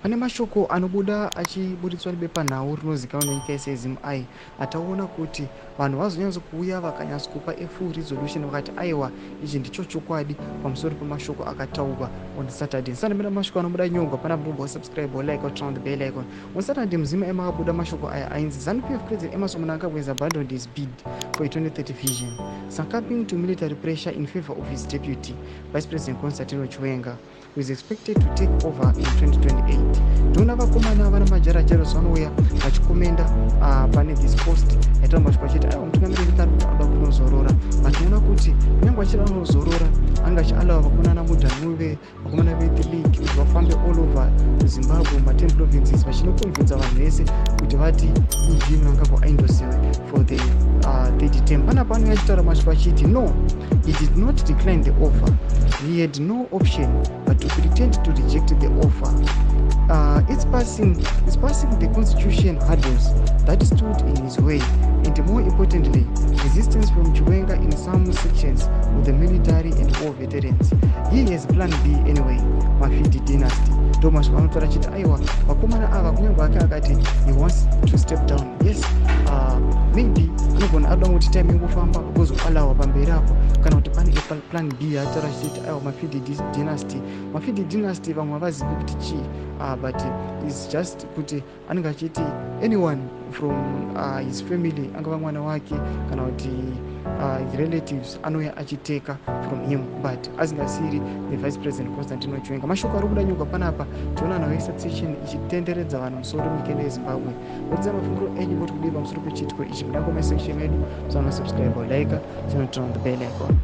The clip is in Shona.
pane mashoko anobuda achiburitswa nebepanhau rinozikanwa nenyika yese yeZim-ai ataona kuti vanhu vazonyatso kuuya vakanyatsokupa full resolution vakati aiwa ichi ndicho chokwadi pamusoro pemashoko akataurwa on Saturday. Ndisanamira mashoko anobuda nyongwa pana bumbo subscribe like or turn on the bell icon. On Saturday muzima makabuda mashoko aya ainzi ZANU-PF President Emmerson Mnangagwa has abandoned his bid for a 2030 vision, succumbing to military pressure in favor of his deputy, Vice President Chiwenga, who is expected to take over in 2028. Tuna vakomana vana majarajaro vanouya vachikomenda pane this post yaita mashoko achiti aiwa mutungamiriri kari kuda kunozorora, vationa kuti kunyange achida kunozorora anga achialava vakomana mudhanuve vakomana ve-the league kuti vafambe all over Zimbabwe ma10 provinces vachinokonvinza vanhu vese kuti vati EG Mnangagwa aindosiwe for the third term. Pana pano yachitaura mashoko achiti no, he did not decline the offer, he had no option but to pretend to reject the offer. It's passing the constitution hurdles that stood in his way, and more importantly, resistance from Chiwenga in some sections of the military and war veterans. He has plan B anyway. Mafidi Dynasty. Thomas vanotaura chiti aiwa vakomana ava kunyange ake akati he wants to step down. Yes, maybe anogona adoda kuti time ingofamba kuzoalawa pamberi apo kana kuti pane plan B yataura chiti aiwa Mafidi Dynasty vamwe havazivi kuti chii, but it's just kuti anenge achiti anyone from his family angava mwana wake kana kuti his relatives anouya achiteka from him, but asingasiri nevice president Chiwenga. Mashoko ari kuda nyogwa panapa tiona nawo sensation ichitenderedza vanhu musoro munyika yeZimbabwe. Uridza mafunguro enyu kuti kudii pamusoro pechitiko ichi. Muda comment section yedu, musana subscribe, like, turn on the bell icon.